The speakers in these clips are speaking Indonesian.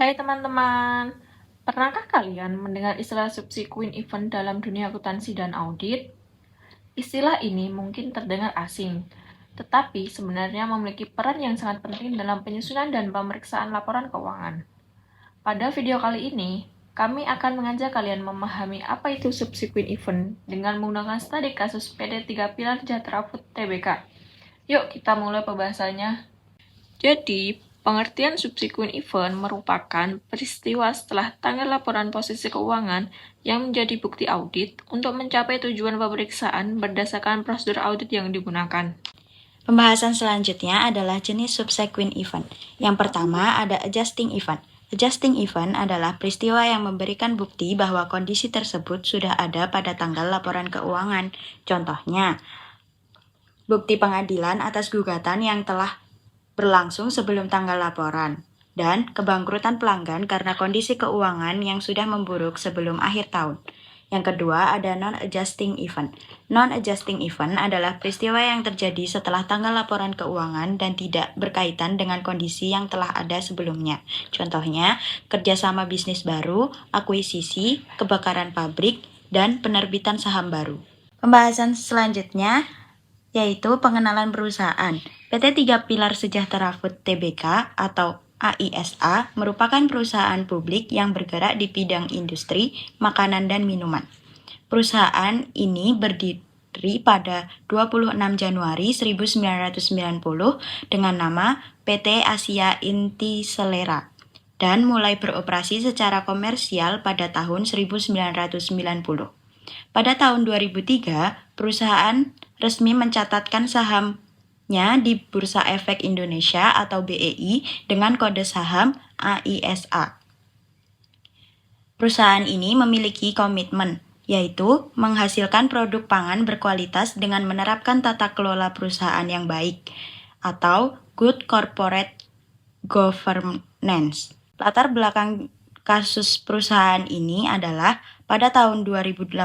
Hai teman-teman, pernahkah kalian mendengar istilah subsequent event dalam dunia akuntansi dan audit? Istilah ini mungkin terdengar asing, tetapi sebenarnya memiliki peran yang sangat penting dalam penyusunan dan pemeriksaan laporan keuangan. Pada video kali ini, kami akan mengajak kalian memahami apa itu subsequent event dengan menggunakan studi kasus PT 3 Pilar Sejahtera Food Tbk. Yuk kita mulai pembahasannya. Jadi, pengertian subsequent event merupakan peristiwa setelah tanggal laporan posisi keuangan yang menjadi bukti audit untuk mencapai tujuan pemeriksaan berdasarkan prosedur audit yang digunakan. Pembahasan selanjutnya adalah jenis subsequent event. Yang pertama ada adjusting event. Adjusting event adalah peristiwa yang memberikan bukti bahwa kondisi tersebut sudah ada pada tanggal laporan keuangan. Contohnya, bukti pengadilan atas gugatan yang telah berlangsung sebelum tanggal laporan, dan kebangkrutan pelanggan karena kondisi keuangan yang sudah memburuk sebelum akhir tahun. Yang kedua ada non-adjusting event. Non-adjusting event adalah peristiwa yang terjadi setelah tanggal laporan keuangan dan tidak berkaitan dengan kondisi yang telah ada sebelumnya. Contohnya, kerjasama bisnis baru, akuisisi, kebakaran pabrik, dan penerbitan saham baru. Pembahasan selanjutnya yaitu pengenalan perusahaan. PT 3 Pilar Sejahtera Food Tbk atau AISA merupakan perusahaan publik yang bergerak di bidang industri, makanan, dan minuman. Perusahaan ini berdiri pada 26 Januari 1990 dengan nama PT Asia Inti Selera dan mulai beroperasi secara komersial pada tahun 1990. Pada tahun 2003, perusahaan resmi mencatatkan sahamnya di Bursa Efek Indonesia atau BEI dengan kode saham AISA. Perusahaan ini memiliki komitmen, yaitu menghasilkan produk pangan berkualitas dengan menerapkan tata kelola perusahaan yang baik, atau Good Corporate Governance. Latar belakang kasus perusahaan ini adalah pada tahun 2018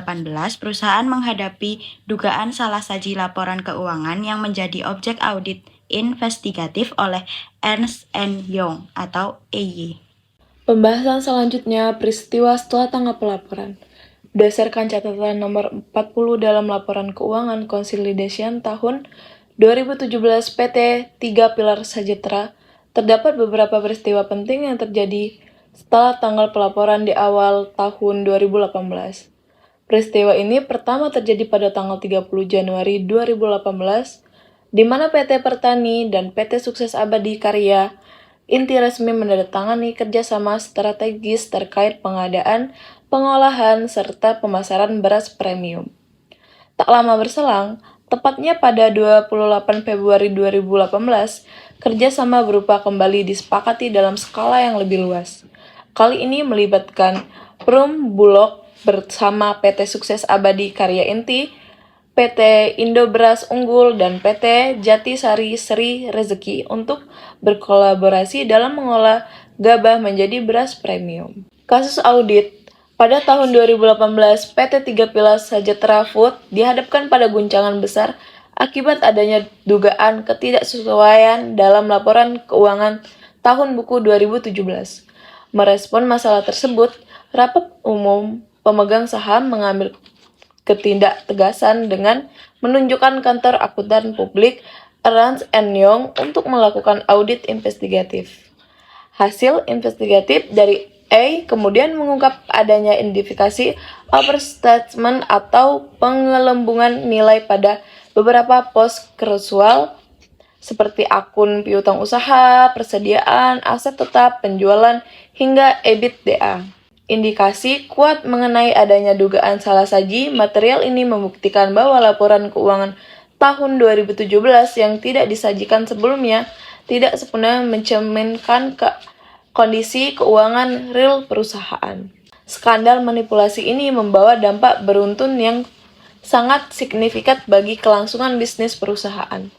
perusahaan menghadapi dugaan salah saji laporan keuangan yang menjadi objek audit investigatif oleh Ernst & Young atau EY. Pembahasan selanjutnya peristiwa setelah tanggal pelaporan. Berdasarkan catatan nomor 40 dalam laporan keuangan consolidation tahun 2017 PT 3 Pilar Sejahtera, terdapat beberapa peristiwa penting yang terjadi setelah tanggal pelaporan di awal tahun 2018. Peristiwa ini pertama terjadi pada tanggal 30 Januari 2018, di mana PT Pertani dan PT Sukses Abadi Karya Inti resmi menandatangani kerjasama strategis terkait pengadaan, pengolahan, serta pemasaran beras premium. Tak lama berselang, tepatnya pada 28 Februari 2018, kerjasama berupa kembali disepakati dalam skala yang lebih luas. Kali ini melibatkan Perum Bulog bersama PT Sukses Abadi Karya Inti, PT Indo Beras Unggul, dan PT Jatisari Seri Rezeki untuk berkolaborasi dalam mengolah gabah menjadi beras premium. Kasus audit. Pada tahun 2018, PT 3 Pilar Sejahtera Food dihadapkan pada guncangan besar akibat adanya dugaan ketidaksesuaian dalam laporan keuangan tahun buku 2017. Merespon masalah tersebut, rapat umum pemegang saham mengambil ketindak-tegasan dengan menunjukkan kantor akuntan publik Ernst & Young untuk melakukan audit investigatif. Hasil investigatif dari A kemudian mengungkap adanya identifikasi overstatement atau pengelembungan nilai pada beberapa pos krusial seperti akun piutang usaha, persediaan, aset tetap, penjualan, hingga EBITDA. Indikasi kuat mengenai adanya dugaan salah saji material ini membuktikan bahwa laporan keuangan tahun 2017 yang tidak disajikan sebelumnya tidak sepenuhnya mencerminkan kondisi keuangan real perusahaan. Skandal manipulasi ini membawa dampak beruntun yang sangat signifikan bagi kelangsungan bisnis perusahaan.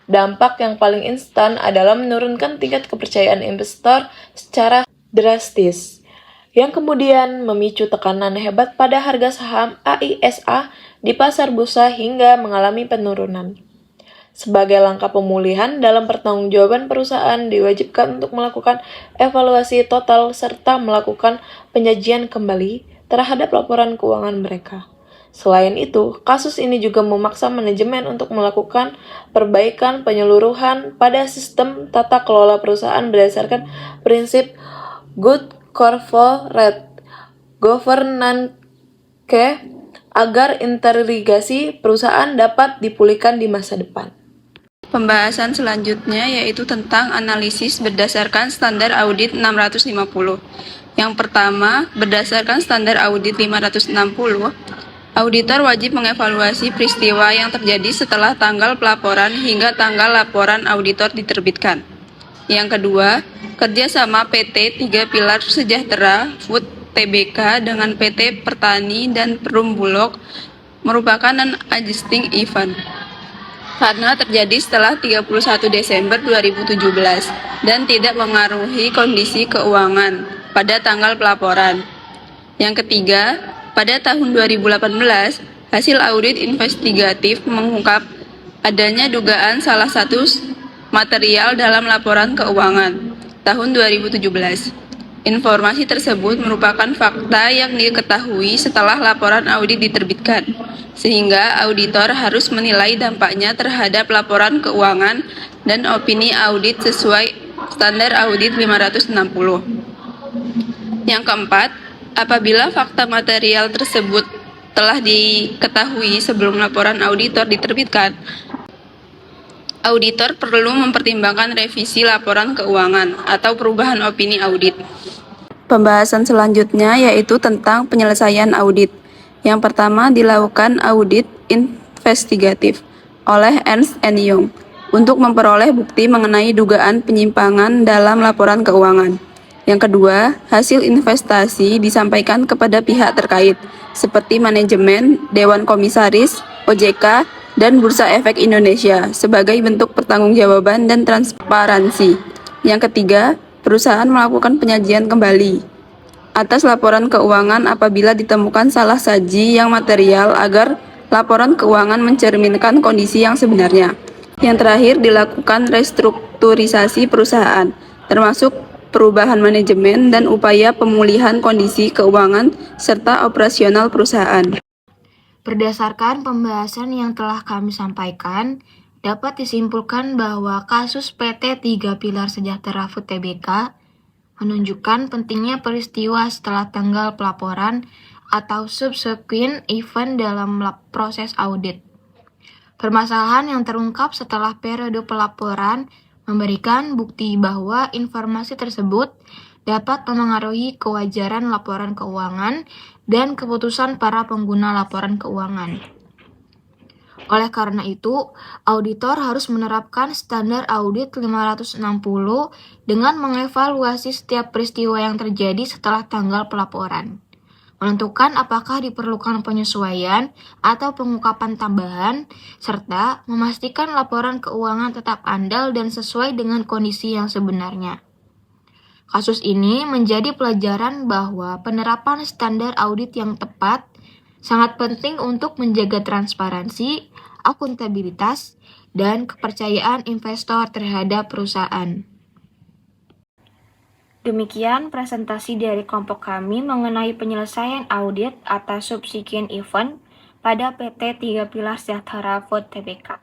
Dampak yang paling instan adalah menurunkan tingkat kepercayaan investor secara drastis, yang kemudian memicu tekanan hebat pada harga saham AISA di pasar bursa hingga mengalami penurunan. Sebagai langkah pemulihan dalam pertanggungjawaban, perusahaan diwajibkan untuk melakukan evaluasi total serta melakukan penyajian kembali terhadap laporan keuangan mereka. Selain itu, kasus ini juga memaksa manajemen untuk melakukan perbaikan penyeluruhan pada sistem tata kelola perusahaan berdasarkan prinsip Good Corporate Governance agar integrasi perusahaan dapat dipulihkan di masa depan. Pembahasan selanjutnya yaitu tentang analisis berdasarkan standar audit 650. Yang pertama, berdasarkan standar audit 560, auditor wajib mengevaluasi peristiwa yang terjadi setelah tanggal pelaporan hingga tanggal laporan auditor diterbitkan. Yang kedua, kerjasama PT 3 Pilar Sejahtera Food Tbk dengan PT Pertani dan Perum Bulog merupakan non-adjusting event karena terjadi setelah 31 Desember 2017 dan tidak mengaruhi kondisi keuangan pada tanggal pelaporan. Yang ketiga, pada tahun 2018, hasil audit investigatif mengungkap adanya dugaan salah satu material dalam laporan keuangan tahun 2017. Informasi tersebut merupakan fakta yang diketahui setelah laporan audit diterbitkan, sehingga auditor harus menilai dampaknya terhadap laporan keuangan dan opini audit sesuai standar audit 560. Yang keempat, apabila fakta material tersebut telah diketahui sebelum laporan auditor diterbitkan, auditor perlu mempertimbangkan revisi laporan keuangan atau perubahan opini audit. Pembahasan selanjutnya yaitu tentang penyelesaian audit. Yang pertama, dilakukan audit investigatif oleh Ernst & Young untuk memperoleh bukti mengenai dugaan penyimpangan dalam laporan keuangan. Yang kedua, hasil investasi disampaikan kepada pihak terkait seperti manajemen, Dewan Komisaris, OJK, dan Bursa Efek Indonesia sebagai bentuk pertanggungjawaban dan transparansi. Yang ketiga, perusahaan melakukan penyajian kembali atas laporan keuangan apabila ditemukan salah saji yang material agar laporan keuangan mencerminkan kondisi yang sebenarnya. Yang terakhir, dilakukan restrukturisasi perusahaan, termasuk perubahan manajemen dan upaya pemulihan kondisi keuangan serta operasional perusahaan. Berdasarkan pembahasan yang telah kami sampaikan, dapat disimpulkan bahwa kasus PT 3 Pilar Sejahtera Food Tbk menunjukkan pentingnya peristiwa setelah tanggal pelaporan atau subsequent event dalam proses audit. Permasalahan yang terungkap setelah periode pelaporan memberikan bukti bahwa informasi tersebut dapat memengaruhi kewajaran laporan keuangan dan keputusan para pengguna laporan keuangan. Oleh karena itu, auditor harus menerapkan standar audit 560 dengan mengevaluasi setiap peristiwa yang terjadi setelah tanggal pelaporan, menentukan apakah diperlukan penyesuaian atau pengungkapan tambahan, serta memastikan laporan keuangan tetap andal dan sesuai dengan kondisi yang sebenarnya. Kasus ini menjadi pelajaran bahwa penerapan standar audit yang tepat sangat penting untuk menjaga transparansi, akuntabilitas, dan kepercayaan investor terhadap perusahaan. Demikian presentasi dari kelompok kami mengenai penyelesaian audit atas subsequent event pada PT 3 Pilar Sejahtera Food Tbk.